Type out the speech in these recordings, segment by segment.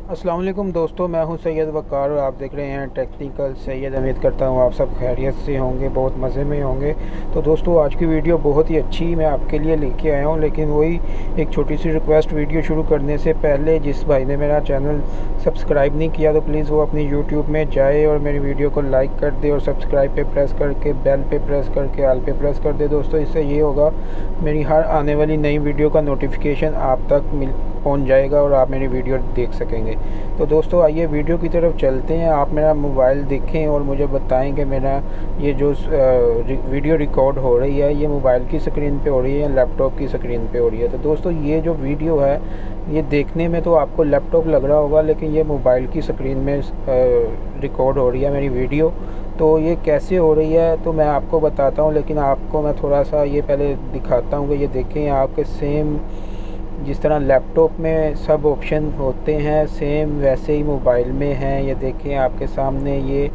अस्सलाम वालेकुम दोस्तों, मैं हूं सैयद वक़ार और आप देख रहे हैं टेक्निकल सैयद। उम्मीद करता हूं आप सब खैरियत से होंगे, बहुत मज़े में होंगे। तो दोस्तों आज की वीडियो बहुत ही अच्छी मैं आपके लिए लेके आया हूं, लेकिन वही एक छोटी सी रिक्वेस्ट, वीडियो शुरू करने से पहले जिस भाई ने मेरा चैनल सब्सक्राइब नहीं किया तो प्लीज़ वो अपनी यूट्यूब में जाए और मेरी वीडियो को लाइक कर दे और सब्सक्राइब पे प्रेस करके बेल पे प्रेस करके ऑल पे प्रेस कर दे। दोस्तों इससे ये होगा, मेरी हर आने वाली नई वीडियो का नोटिफिकेशन आप तक पहुंच जाएगा और आप मेरी वीडियो देख सकेंगे। तो दोस्तों आइए वीडियो की तरफ चलते हैं। आप मेरा मोबाइल देखें और मुझे बताएं कि मेरा ये जो वीडियो रिकॉर्ड हो रही है ये मोबाइल की स्क्रीन पे हो रही है या लैपटॉप की स्क्रीन पे हो रही है। तो दोस्तों ये जो वीडियो है ये देखने में तो आपको लैपटॉप लग रहा होगा, लेकिन ये मोबाइल की स्क्रीन में रिकॉर्ड हो रही है मेरी वीडियो। तो ये कैसे हो रही है तो मैं आपको बताता हूँ, लेकिन आपको मैं थोड़ा सा ये पहले दिखाता हूँ कि ये देखें आपके सेम जिस तरह लैपटॉप में सब ऑप्शन होते हैं सेम वैसे ही मोबाइल में हैं। ये देखें आपके सामने ये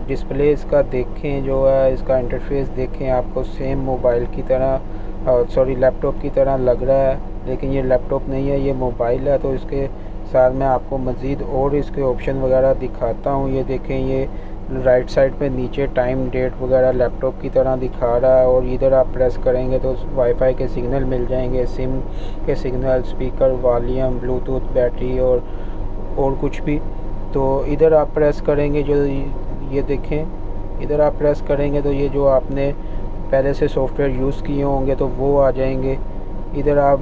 डिस्प्ले इसका देखें, जो है इसका इंटरफेस देखें, आपको सेम मोबाइल की तरह सॉरी लैपटॉप की तरह लग रहा है, लेकिन ये लैपटॉप नहीं है, ये मोबाइल है। तो इसके साथ मैं आपको मज़ीद और इसके ऑप्शन वगैरह दिखाता हूँ। ये देखें, ये राइट साइड पे नीचे टाइम डेट वगैरह लैपटॉप की तरह दिखा रहा है, और इधर आप प्रेस करेंगे तो वाईफाई के सिग्नल मिल जाएंगे, सिम के signal, speaker, volume, Bluetooth, battery और कुछ भी। तो इधर आप प्रेस करेंगे, जो ये देखें इधर आप प्रेस करेंगे तो ये जो आपने पहले से सॉफ्टवेयर यूज़ किए होंगे तो वो आ जाएंगे। इधर आप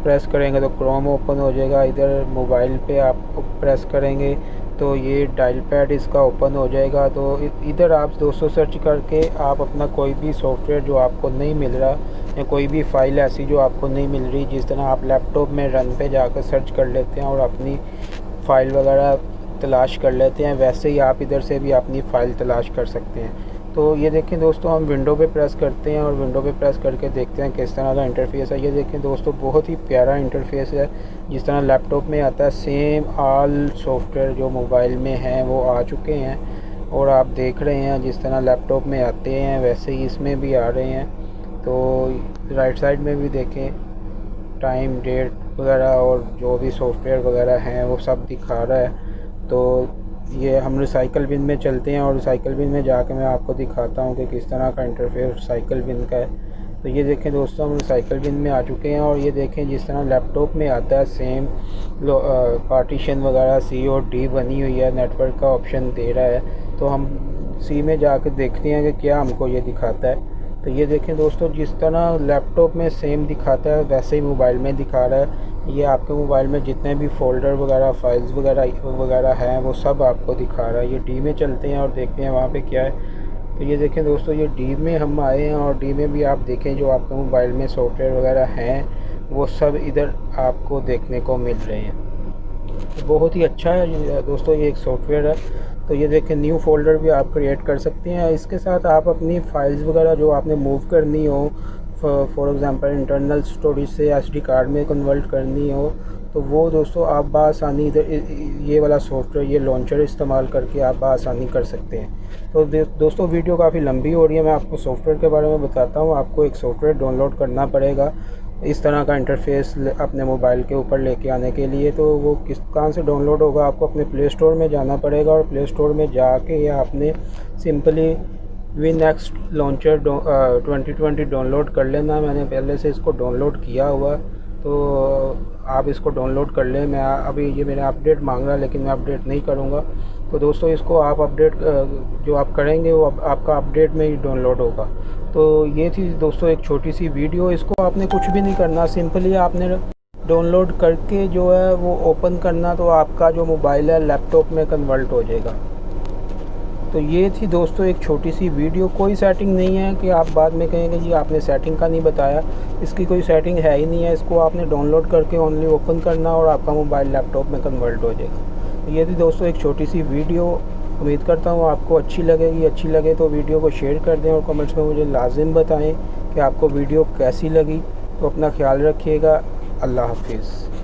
प्रेस करेंगे तो क्रोम ओपन हो जाएगा। इधर मोबाइल पे आप प्रेस करेंगे तो ये डायल पैड इसका ओपन हो जाएगा। तो इधर आप दोस्तों सर्च करके आप अपना कोई भी सॉफ्टवेयर जो आपको नहीं मिल रहा या कोई भी फ़ाइल ऐसी जो आपको नहीं मिल रही, जिस तरह आप लैपटॉप में रन पे जाकर सर्च कर लेते हैं और अपनी फ़ाइल वगैरह तलाश कर लेते हैं, वैसे ही आप इधर से भी अपनी फ़ाइल तलाश कर सकते हैं। तो ये देखें दोस्तों, हम विंडो पे प्रेस करते हैं और विंडो पे प्रेस करके देखते हैं किस तरह का इंटरफेस है। ये देखें दोस्तों, बहुत ही प्यारा इंटरफेस है, जिस तरह लैपटॉप में आता है सेम ऑल सॉफ्टवेयर जो मोबाइल में हैं वो आ चुके हैं, और आप देख रहे हैं जिस तरह लैपटॉप में आते हैं वैसे ही इसमें भी आ रहे हैं। तो राइट साइड में भी देखें टाइम डेट वगैरह और जो भी सॉफ्टवेयर वगैरह हैं वो सब दिखा रहा है। तो ये हम रिसाइकल बिन में चलते हैं और रिसाइकल बिन में जाकर मैं आपको दिखाता हूँ कि किस तरह का इंटरफेस रिसाइकल बिन का है। तो ये देखें दोस्तों, हम रिसाइकल बिन में आ चुके हैं, और ये देखें जिस तरह लैपटॉप में आता है सेम पार्टीशन वगैरह सी और डी बनी हुई है, नेटवर्क का ऑप्शन दे रहा है। तो हम सी में जाकर देखते हैं कि क्या हमको ये दिखाता है। तो ये देखें दोस्तों, जिस तरह लैपटॉप में सेम दिखाता है वैसे ही मोबाइल में दिखा रहा है। ये आपके मोबाइल में जितने भी फ़ोल्डर वगैरह फाइल्स वगैरह हैं वो सब आपको दिखा रहा है। ये डी में चलते हैं और देखते हैं वहाँ पे क्या है। तो ये देखें दोस्तों, ये डी में हम आए हैं और डी में भी आप देखें जो आपके मोबाइल में सॉफ्टवेयर वगैरह हैं वो सब इधर आपको देखने को मिल रहे हैं। बहुत ही अच्छा है दोस्तों, ये एक सॉफ्टवेयर है। तो ये देखें, न्यू फ़ोल्डर भी आप क्रिएट कर सकते हैं। इसके साथ आप अपनी फ़ाइल्स वगैरह जो आपने मूव करनी हो, फॉर एग्ज़ाम्पल इंटरनल स्टोरेज से एसडी कार्ड में कन्वर्ट करनी हो, तो वो दोस्तों आप बआसानी इधर ये वाला सॉफ्टवेयर, ये लॉन्चर इस्तेमाल करके आप बआसानी कर सकते हैं। तो दोस्तों वीडियो काफ़ी लंबी हो रही है, मैं आपको सॉफ्टवेयर के बारे में बताता हूँ। आपको एक सॉफ्टवेयर डाउनलोड करना पड़ेगा इस तरह का इंटरफेस अपने मोबाइल के ऊपर लेके आने के लिए। तो वो कहाँ से डाउनलोड होगा, आपको अपने प्ले स्टोर में जाना पड़ेगा, और प्ले स्टोर में जाके आपने सिंपली विनेक्स्ट लॉन्चर 2020 डाउनलोड कर लेना। मैंने पहले से इसको डाउनलोड किया हुआ, तो आप इसको डाउनलोड कर लें। मैं अभी ये मेरा अपडेट मांग रहा है, लेकिन मैं अपडेट नहीं करूँगा। तो दोस्तों इसको आप अपडेट जो आप करेंगे वो आपका अपडेट में ही डाउनलोड होगा। तो ये थी दोस्तों एक छोटी सी वीडियो। इसको आपने कुछ भी नहीं करना, सिंपली आपने डाउनलोड करके जो है वो ओपन करना, तो आपका जो मोबाइल है लैपटॉप में कन्वर्ट हो जाएगा। तो ये थी दोस्तों एक छोटी सी वीडियो। कोई सेटिंग नहीं है कि आप बाद में कहेंगे जी आपने सेटिंग का नहीं बताया, इसकी कोई सेटिंग है ही नहीं है। इसको आपने डाउनलोड करके ओनली ओपन करना और आपका मोबाइल लैपटॉप में कन्वर्ट हो जाएगा। तो ये थी दोस्तों एक छोटी सी वीडियो। उम्मीद करता हूँ आपको अच्छी लगेगी। अच्छी लगे तो वीडियो को शेयर कर दें और कमेंट्स में मुझे लाजिम बताएं कि आपको वीडियो कैसी लगी। तो अपना ख्याल रखिएगा। अल्लाह हाफिज़।